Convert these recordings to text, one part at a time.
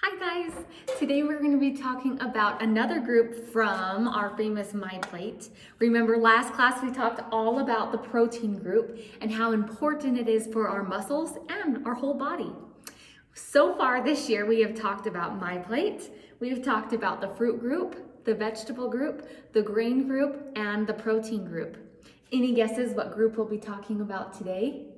Hi guys! Today we're going to be talking about another group from our famous MyPlate. Remember last class we talked all about the protein group and how important it is for our muscles and our whole body. So far this year we have talked about MyPlate, we've talked about the fruit group, the vegetable group, the grain group, and the protein group. Any guesses what group we'll be talking about today?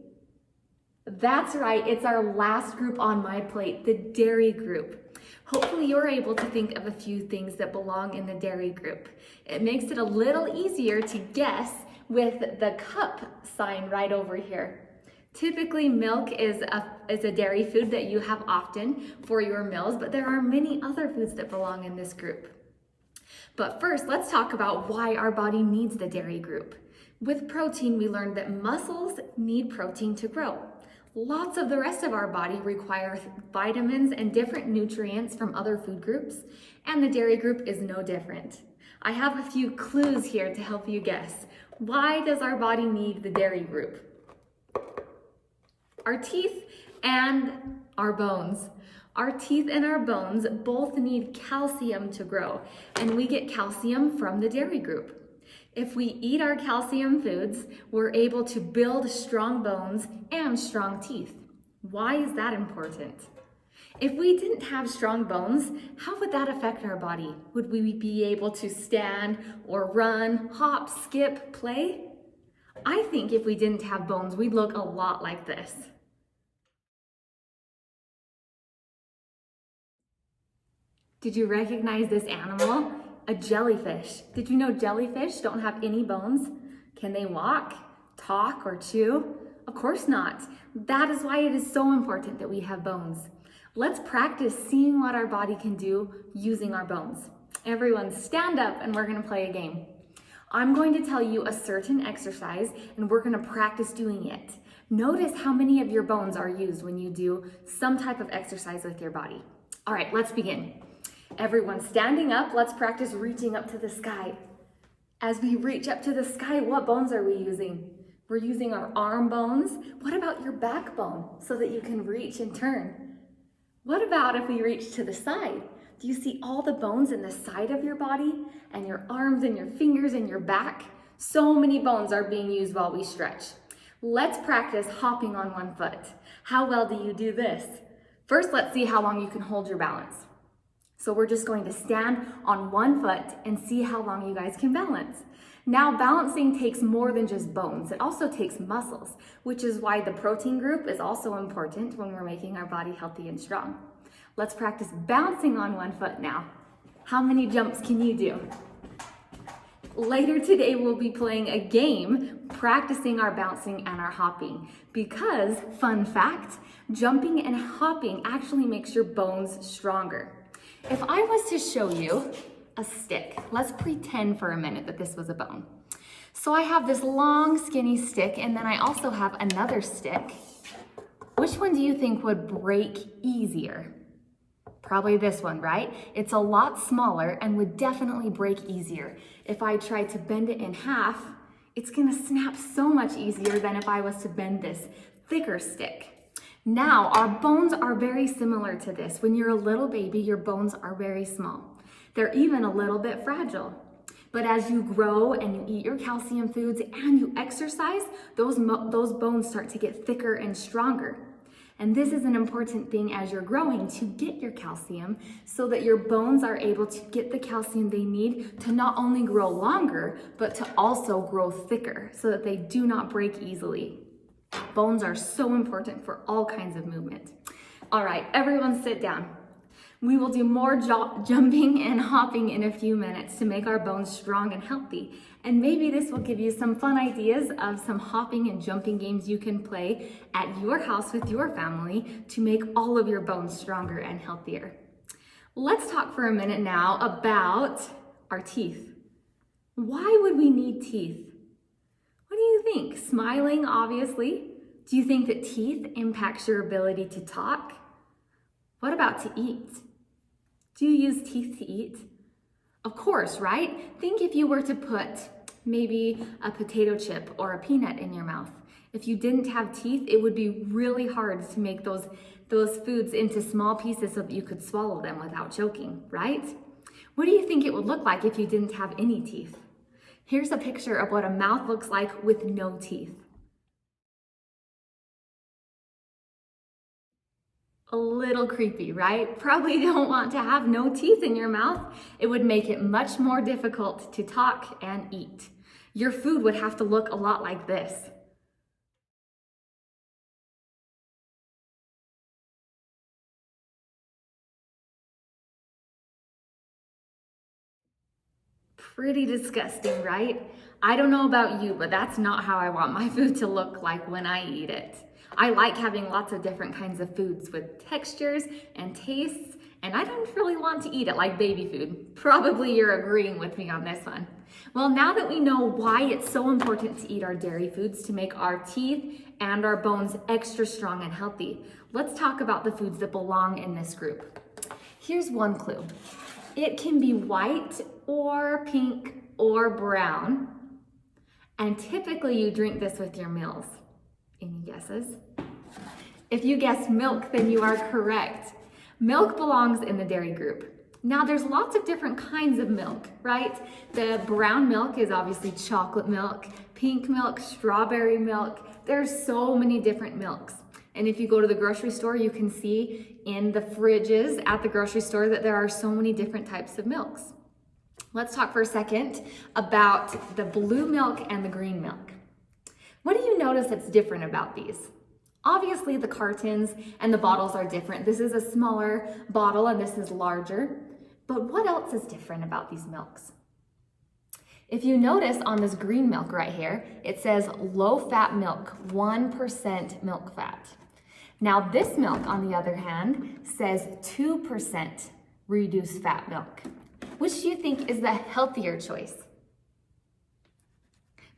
That's right, it's our last group on MyPlate, the dairy group. Hopefully you're able to think of a few things that belong in the dairy group. It makes it a little easier to guess with the cup sign right over here. Typically milk is a dairy food that you have often for your meals, but there are many other foods that belong in this group. But first, let's talk about why our body needs the dairy group. With protein, we learned that muscles need protein to grow. Lots of the rest of our body require vitamins and different nutrients from other food groups, and the dairy group is no different. I have a few clues here to help you guess. Why does our body need the dairy group? Our teeth and our bones. Our teeth and our bones both need calcium to grow, and we get calcium from the dairy group. If we eat our calcium foods, we're able to build strong bones and strong teeth. Why is that important? If we didn't have strong bones, how would that affect our body? Would we be able to stand or run, hop, skip, play? I think if we didn't have bones, we'd look a lot like this. Did you recognize this animal? A jellyfish. Did you know jellyfish don't have any bones? Can they walk, talk, or chew? Of course not. That is why it is so important that we have bones. Let's practice seeing what our body can do using our bones. Everyone stand up and we're gonna play a game. I'm going to tell you a certain exercise and we're gonna practice doing it. Notice how many of your bones are used when you do some type of exercise with your body. All right, let's begin. Everyone standing up, let's practice reaching up to the sky. As we reach up to the sky, what bones are we using? We're using our arm bones. What about your backbone so that you can reach and turn? What about if we reach to the side? Do you see all the bones in the side of your body and your arms and your fingers and your back? So many bones are being used while we stretch. Let's practice hopping on one foot. How well do you do this? First, let's see how long you can hold your balance. So we're just going to stand on one foot and see how long you guys can balance. Now, balancing takes more than just bones. It also takes muscles, which is why the protein group is also important when we're making our body healthy and strong. Let's practice bouncing on one foot now. How many jumps can you do? Later today, we'll be playing a game, practicing our bouncing and our hopping, because, fun fact, jumping and hopping actually makes your bones stronger. If I was to show you a stick, let's pretend for a minute that this was a bone. So I have this long skinny stick and then I also have another stick. Which one do you think would break easier? Probably this one, right? It's a lot smaller and would definitely break easier. If I tried to bend it in half, it's gonna snap so much easier than if I was to bend this thicker stick. Now, our bones are very similar to this. When you're a little baby, your bones are very small. They're even a little bit fragile. But as you grow and you eat your calcium foods and you exercise, those bones start to get thicker and stronger. And this is an important thing as you're growing to get your calcium so that your bones are able to get the calcium they need to not only grow longer, but to also grow thicker so that they do not break easily. Bones are so important for all kinds of movement. All right, everyone sit down. We will do more jumping and hopping in a few minutes to make our bones strong and healthy. And maybe this will give you some fun ideas of some hopping and jumping games you can play at your house with your family to make all of your bones stronger and healthier. Let's talk for a minute now about our teeth. Why would we need teeth? What do you think? Smiling, obviously. Do you think that teeth impacts your ability to talk? What about to eat? Do you use teeth to eat? Of course, right? Think if you were to put Maybe a potato chip or a peanut in your mouth. If you didn't have teeth, it would be really hard to make those foods into small pieces so that you could swallow them without choking, right? What do you think it would look like if you didn't have any teeth? Here's a picture of what a mouth looks like with no teeth. A little creepy, right? Probably don't want to have no teeth in your mouth. It would make it much more difficult to talk and eat. Your food would have to look a lot like this. Pretty disgusting, right? I don't know about you, but that's not how I want my food to look like when I eat it. I like having lots of different kinds of foods with textures and tastes, and I don't really want to eat it like baby food. Probably you're agreeing with me on this one. Well, now that we know why it's so important to eat our dairy foods to make our teeth and our bones extra strong and healthy, let's talk about the foods that belong in this group. Here's one clue. It can be white or pink or brown, and typically you drink this with your meals. Any guesses? If you guessed milk, then you are correct. Milk belongs in the dairy group. Now there's lots of different kinds of milk, right? The brown milk is obviously chocolate milk, pink milk, strawberry milk. There's so many different milks. And if you go to the grocery store, you can see in the fridges at the grocery store that there are so many different types of milks. Let's talk for a second about the blue milk and the green milk. What do you notice that's different about these? Obviously the cartons and the bottles are different. This is a smaller bottle and this is larger. But what else is different about these milks? If you notice on this green milk right here, it says low-fat milk, 1% milk fat. Now this milk, on the other hand, says 2% reduced fat milk. Which do you think is the healthier choice?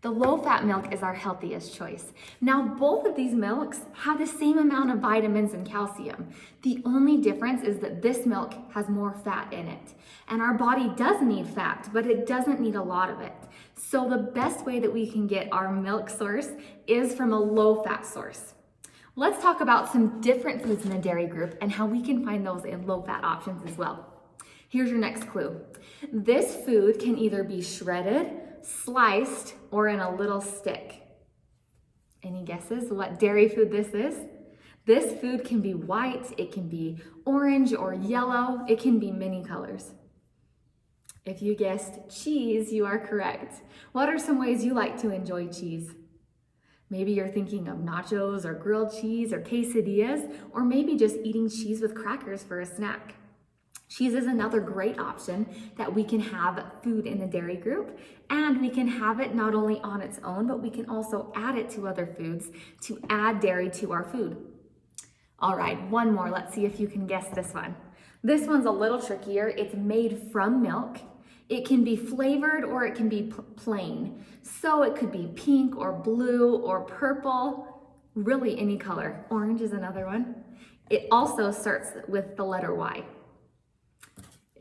The low-fat milk is our healthiest choice. Now, both of these milks have the same amount of vitamins and calcium. The only difference is that this milk has more fat in it. And our body does need fat, but it doesn't need a lot of it. So the best way that we can get our milk source is from a low-fat source. Let's talk about some different foods in the dairy group and how we can find those in low-fat options as well. Here's your next clue. This food can either be shredded, sliced, or in a little stick. Any guesses what dairy food this is? This food can be white, it can be orange or yellow, it can be many colors. If you guessed cheese, you are correct. What are some ways you like to enjoy cheese? Maybe you're thinking of nachos or grilled cheese or quesadillas, or maybe just eating cheese with crackers for a snack. Cheese is another great option that we can have food in the dairy group, and we can have it not only on its own, but we can also add it to other foods to add dairy to our food. All right, one more. Let's see if you can guess this one. This one's a little trickier. It's made from milk. It can be flavored or it can be plain. So it could be pink or blue or purple, really any color. Orange is another one. It also starts with the letter Y.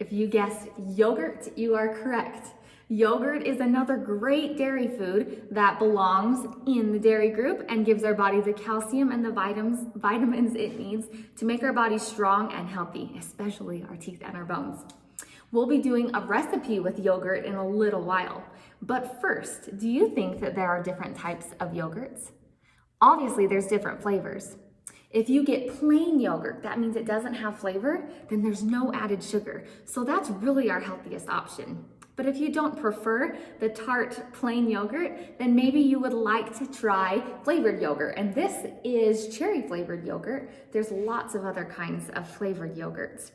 If you guessed yogurt, you are correct. Yogurt is another great dairy food that belongs in the dairy group and gives our body the calcium and the vitamins it needs to make our body strong and healthy, especially our teeth and our bones. We'll be doing a recipe with yogurt in a little while. But first, do you think that there are different types of yogurts? Obviously, there's different flavors. If you get plain yogurt, that means it doesn't have flavor, then there's no added sugar. So that's really our healthiest option. But if you don't prefer the tart plain yogurt, then maybe you would like to try flavored yogurt. And this is cherry flavored yogurt. There's lots of other kinds of flavored yogurts.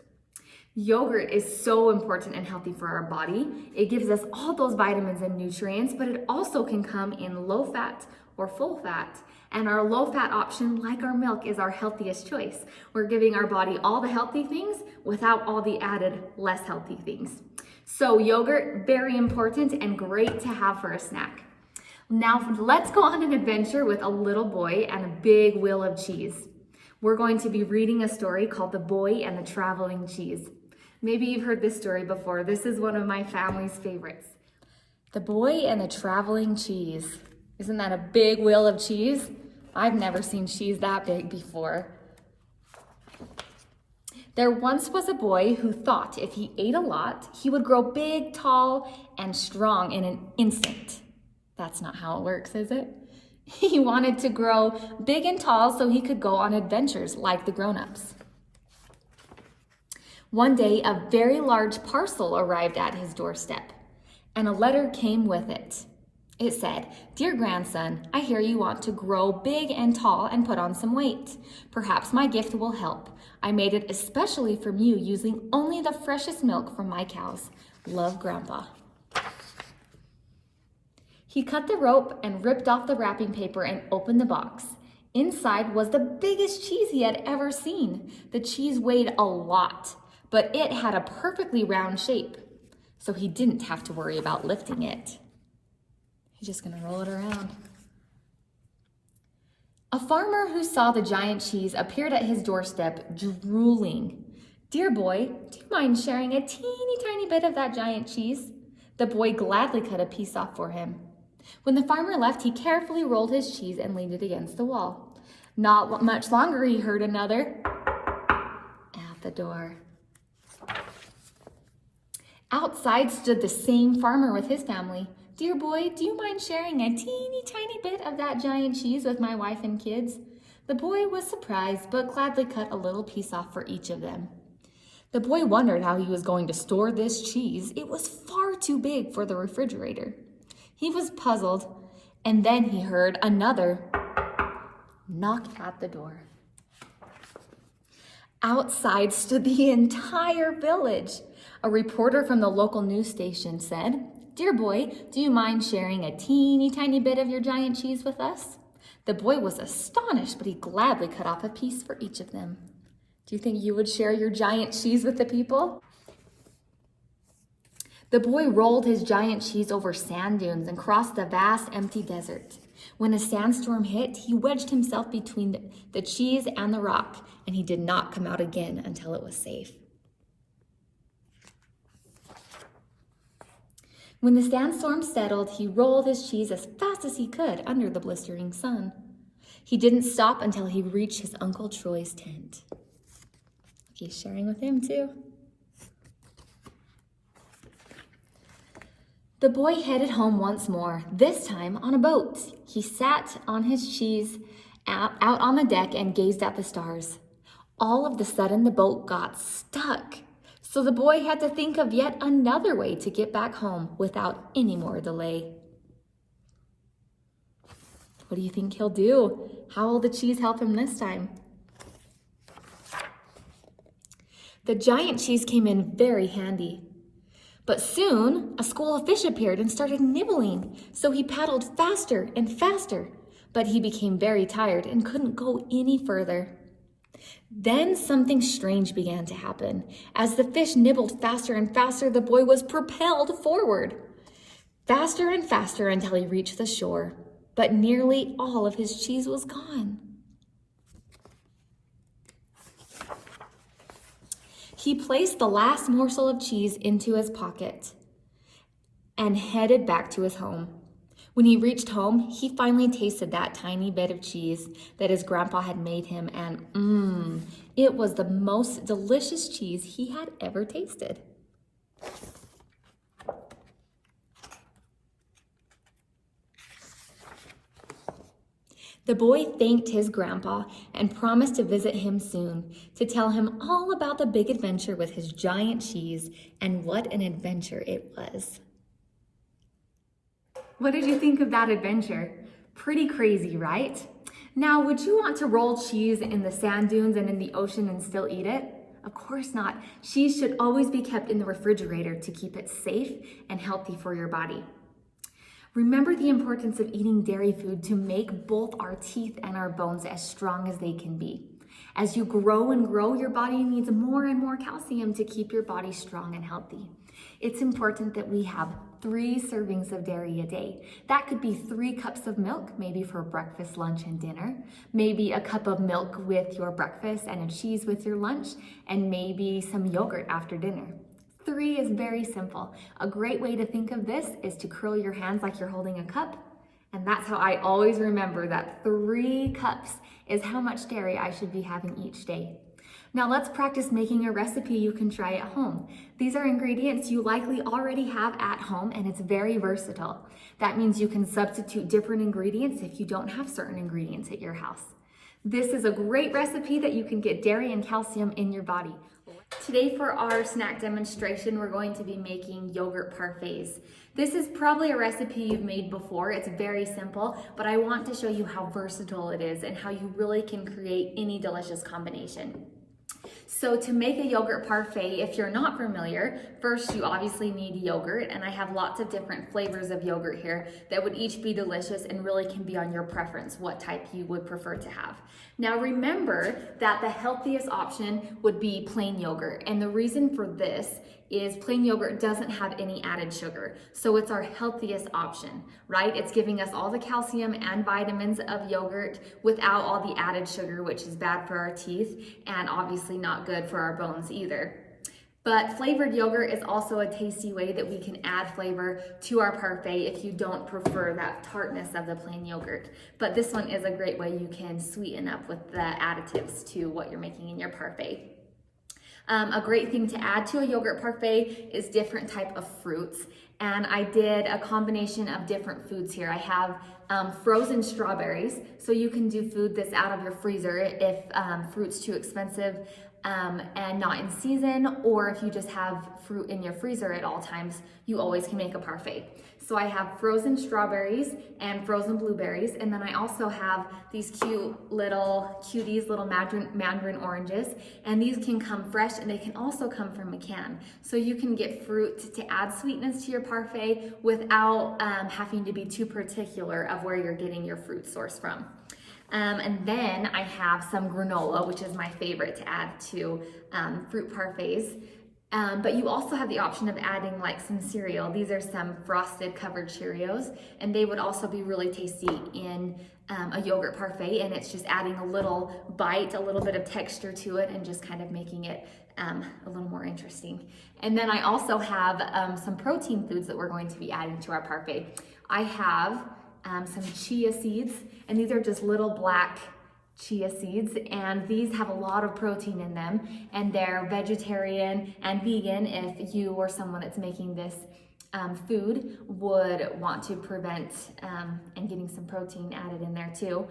Yogurt is so important and healthy for our body. It gives us all those vitamins and nutrients, but it also can come in low fat or full fat. And our low fat option, like our milk, is our healthiest choice. We're giving our body all the healthy things without all the added less healthy things. So yogurt, very important and great to have for a snack. Now let's go on an adventure with a little boy and a big wheel of cheese. We're going to be reading a story called The Boy and the Traveling Cheese. Maybe you've heard this story before. This is one of my family's favorites. The Boy and the Traveling Cheese. Isn't that a big wheel of cheese? I've never seen cheese that big before. There once was a boy who thought if he ate a lot, he would grow big, tall, and strong in an instant. That's not how it works, is it? He wanted to grow big and tall so he could go on adventures like the grown-ups. One day, a very large parcel arrived at his doorstep, and a letter came with it. It said, "Dear grandson, I hear you want to grow big and tall and put on some weight. Perhaps my gift will help. I made it especially from you using only the freshest milk from my cows. Love, Grandpa." He cut the rope and ripped off the wrapping paper and opened the box. Inside was the biggest cheese he had ever seen. The cheese weighed a lot, but it had a perfectly round shape, so he didn't have to worry about lifting it. He's just gonna roll it around. A farmer who saw the giant cheese appeared at his doorstep, drooling. "Dear boy, do you mind sharing a teeny tiny bit of that giant cheese?" The boy gladly cut a piece off for him. When the farmer left, he carefully rolled his cheese and leaned it against the wall. Not much longer, he heard another at the door. Outside stood the same farmer with his family. "Dear boy, do you mind sharing a teeny tiny bit of that giant cheese with my wife and kids?" The boy was surprised, but gladly cut a little piece off for each of them. The boy wondered how he was going to store this cheese. It was far too big for the refrigerator. He was puzzled, and then he heard another knock at the door. Outside stood the entire village. A reporter from the local news station said, "Dear boy, do you mind sharing a teeny tiny bit of your giant cheese with us?" The boy was astonished, but he gladly cut off a piece for each of them. Do you think you would share your giant cheese with the people? The boy rolled his giant cheese over sand dunes and crossed the vast empty desert. When a sandstorm hit, he wedged himself between the cheese and the rock, and he did not come out again until it was safe. When the sandstorm settled, he rolled his cheese as fast as he could under the blistering sun. He didn't stop until he reached his Uncle Troy's tent. He's sharing with him too. The boy headed home once more, this time on a boat. He sat on his cheese out on the deck and gazed at the stars. All of a sudden, the boat got stuck. So the boy had to think of yet another way to get back home without any more delay. What do you think he'll do? How will the cheese help him this time? The giant cheese came in very handy. But soon, a school of fish appeared and started nibbling. So he paddled faster and faster, but he became very tired and couldn't go any further. Then something strange began to happen. As the fish nibbled faster and faster, the boy was propelled forward. Faster and faster until he reached the shore. But nearly all of his cheese was gone. He placed the last morsel of cheese into his pocket and headed back to his home. When he reached home, he finally tasted that tiny bit of cheese that his grandpa had made him, and it was the most delicious cheese he had ever tasted. The boy thanked his grandpa and promised to visit him soon to tell him all about the big adventure with his giant cheese, and what an adventure it was. What did you think of that adventure? Pretty crazy, right? Now, would you want to roll cheese in the sand dunes and in the ocean and still eat it? Of course not. Cheese should always be kept in the refrigerator to keep it safe and healthy for your body. Remember the importance of eating dairy food to make both our teeth and our bones as strong as they can be. As you grow and grow, your body needs more and more calcium to keep your body strong and healthy. It's important that we have 3 servings of dairy a day. That could be 3 cups of milk, maybe for breakfast, lunch, and dinner. Maybe a cup of milk with your breakfast and a cheese with your lunch, and maybe some yogurt after dinner. 3 is very simple. A great way to think of this is to curl your hands like you're holding a cup. And that's how I always remember that 3 cups is how much dairy I should be having each day. Now let's practice making a recipe you can try at home. These are ingredients you likely already have at home, and it's very versatile. That means you can substitute different ingredients if you don't have certain ingredients at your house. This is a great recipe that you can get dairy and calcium in your body. Today for our snack demonstration, we're going to be making yogurt parfaits. This is probably a recipe you've made before. It's very simple, but I want to show you how versatile it is and how you really can create any delicious combination. So to make a yogurt parfait, if you're not familiar, first you obviously need yogurt, and I have lots of different flavors of yogurt here that would each be delicious and really can be on your preference, what type you would prefer to have. Now remember that the healthiest option would be plain yogurt, and the reason for this is plain yogurt doesn't have any added sugar. So it's our healthiest option, right? It's giving us all the calcium and vitamins of yogurt without all the added sugar, which is bad for our teeth and obviously not good for our bones either. But flavored yogurt is also a tasty way that we can add flavor to our parfait if you don't prefer that tartness of the plain yogurt. But this one is a great way you can sweeten up with the additives to what you're making in your parfait. A great thing to add to a yogurt parfait is different type of fruits. And I did a combination of different foods here. I have frozen strawberries, so you can do food that's out of your freezer if fruit's too expensive and not in season, or if you just have fruit in your freezer at all times, you always can make a parfait. So I have frozen strawberries and frozen blueberries, and then I also have these cute little cuties, little mandarin oranges, and these can come fresh and they can also come from a can. So you can get fruit to add sweetness to your parfait without having to be too particular of where you're getting your fruit source from. And then I have some granola, which is my favorite to add to fruit parfaits. But you also have the option of adding like some cereal. These are some frosted covered Cheerios, and they would also be really tasty in a yogurt parfait, and it's just adding a little bite, a little bit of texture to it, and just kind of making it a little more interesting. And then I also have some protein foods that we're going to be adding to our parfait. I have some chia seeds, and these are just little black chia seeds, and these have a lot of protein in them, and they're vegetarian and vegan if you or someone that's making this food would want to prevent and getting some protein added in there too.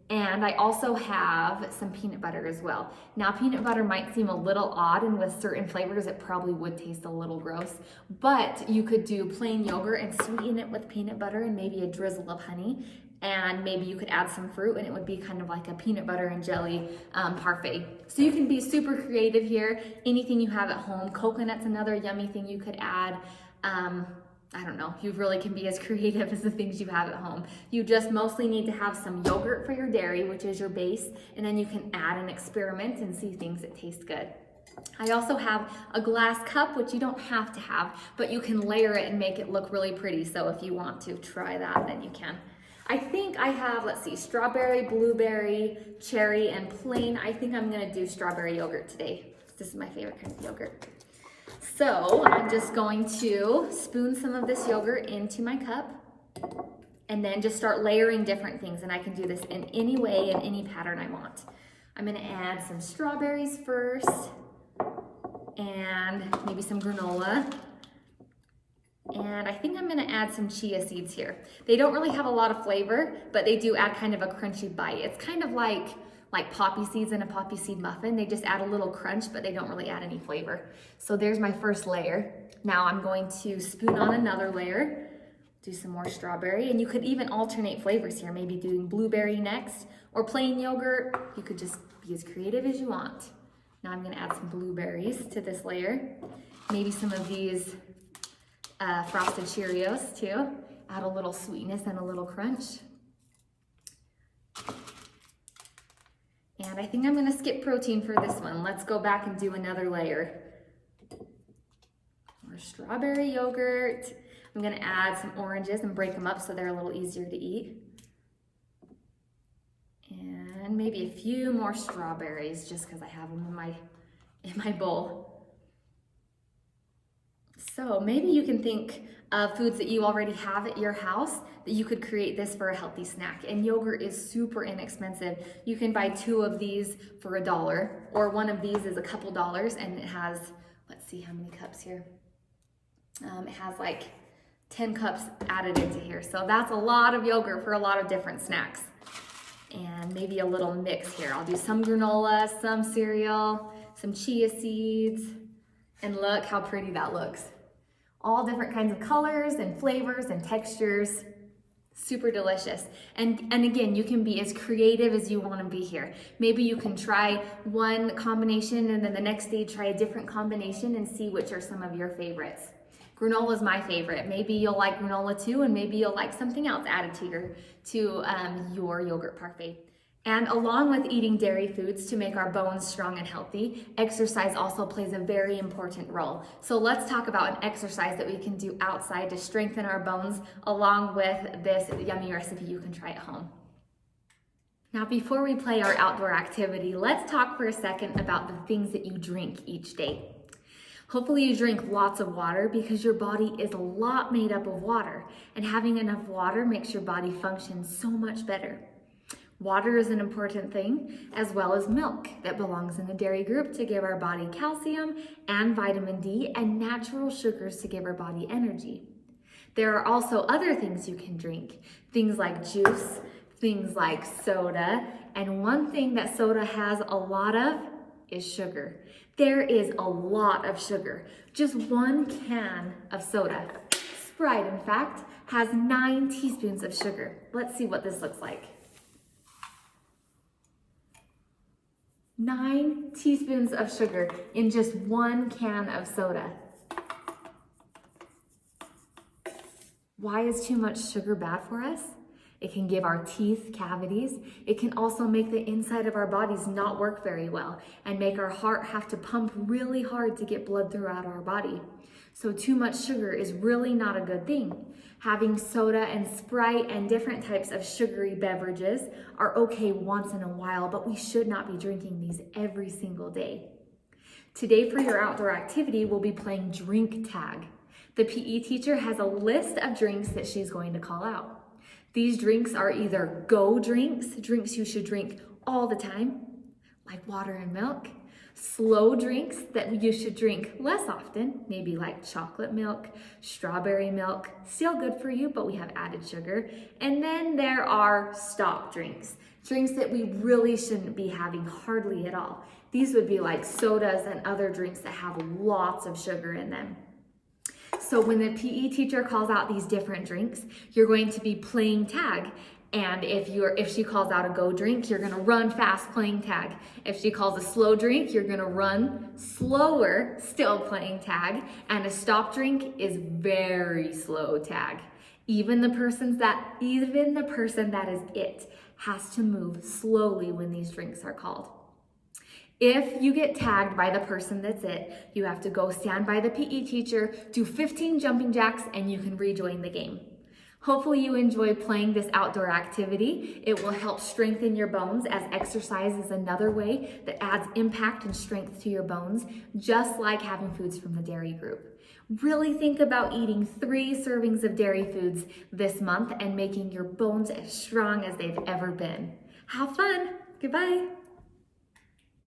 And I also have some peanut butter as well. Now, peanut butter might seem a little odd, and with certain flavors it probably would taste a little gross, but you could do plain yogurt and sweeten it with peanut butter and maybe a drizzle of honey, and maybe you could add some fruit and it would be kind of like a peanut butter and jelly parfait. So you can be super creative here. Anything you have at home. Coconut's another yummy thing you could add. I don't know, you really can be as creative as the things you have at home. You just mostly need to have some yogurt for your dairy, which is your base, and then you can add and experiment and see things that taste good. I also have a glass cup, which you don't have to have, but you can layer it and make it look really pretty. So if you want to try that, then you can. I think I have, let's see, strawberry, blueberry, cherry, and plain. I think I'm gonna do strawberry yogurt today. This is my favorite kind of yogurt. So I'm just going to spoon some of this yogurt into my cup and then just start layering different things. And I can do this in any way, in any pattern I want. I'm gonna add some strawberries first and maybe some granola. And I think I'm gonna add some chia seeds here. They don't really have a lot of flavor, but they do add kind of a crunchy bite. It's kind of like poppy seeds in a poppy seed muffin. They just add a little crunch, but they don't really add any flavor. So there's my first layer. Now I'm going to spoon on another layer, do some more strawberry, and you could even alternate flavors here, maybe doing blueberry next or plain yogurt. You could just be as creative as you want. Now I'm gonna add some blueberries to this layer, maybe some of these frosted Cheerios too. Add a little sweetness and a little crunch. And I think I'm gonna skip protein for this one. Let's go back and do another layer. More strawberry yogurt. I'm gonna add some oranges and break them up so they're a little easier to eat. And maybe a few more strawberries just because I have them in my bowl. So maybe you can think of foods that you already have at your house that you could create this for a healthy snack. And yogurt is super inexpensive. You can buy 2 of these for $1, or one of these is a couple dollars, and it has, let's see how many cups here. It has like 10 cups added into here. So that's a lot of yogurt for a lot of different snacks. And maybe a little mix here. I'll do some granola, some cereal, some chia seeds, and look how pretty that looks. All different kinds of colors and flavors and textures. Super delicious. And again, you can be as creative as you want to be here. Maybe you can try one combination and then the next day try a different combination and see which are some of your favorites. Granola is my favorite. Maybe you'll like granola too, and maybe you'll like something else added to your yogurt parfait. And along with eating dairy foods to make our bones strong and healthy, exercise also plays a very important role. So let's talk about an exercise that we can do outside to strengthen our bones, along with this yummy recipe you can try at home. Now, before we play our outdoor activity, let's talk for a second about the things that you drink each day. Hopefully you drink lots of water, because your body is a lot made up of water, and having enough water makes your body function so much better. Water is an important thing, as well as milk that belongs in the dairy group to give our body calcium and vitamin D and natural sugars to give our body energy. There are also other things you can drink, things like juice, things like soda, and one thing that soda has a lot of is sugar. There is a lot of sugar. Just 1 can of soda, Sprite in fact, has 9 teaspoons of sugar. Let's see what this looks like. 9 teaspoons of sugar in just 1 can of soda. Why is too much sugar bad for us? It can give our teeth cavities. It can also make the inside of our bodies not work very well and make our heart have to pump really hard to get blood throughout our body. So too much sugar is really not a good thing. Having soda and Sprite and different types of sugary beverages are okay once in a while, but we should not be drinking these every single day. Today for your outdoor activity, we'll be playing drink tag. The PE teacher has a list of drinks that she's going to call out. These drinks are either go drinks, drinks you should drink all the time, like water and milk. Slow drinks that you should drink less often, maybe like chocolate milk, strawberry milk, still good for you, but we have added sugar. And then there are stop drinks, drinks that we really shouldn't be having hardly at all. These would be like sodas and other drinks that have lots of sugar in them. So when the PE teacher calls out these different drinks, you're going to be playing tag. And if she calls out a go drink, you're gonna run fast playing tag. If she calls a slow drink, you're gonna run slower, still playing tag. And a stop drink is very slow tag. Even the person that is it has to move slowly when these drinks are called. If you get tagged by the person that's it, you have to go stand by the PE teacher, do 15 jumping jacks, and you can rejoin the game. Hopefully you enjoy playing this outdoor activity. It will help strengthen your bones, as exercise is another way that adds impact and strength to your bones, just like having foods from the dairy group. Really think about eating 3 servings of dairy foods this month and making your bones as strong as they've ever been. Have fun. Goodbye.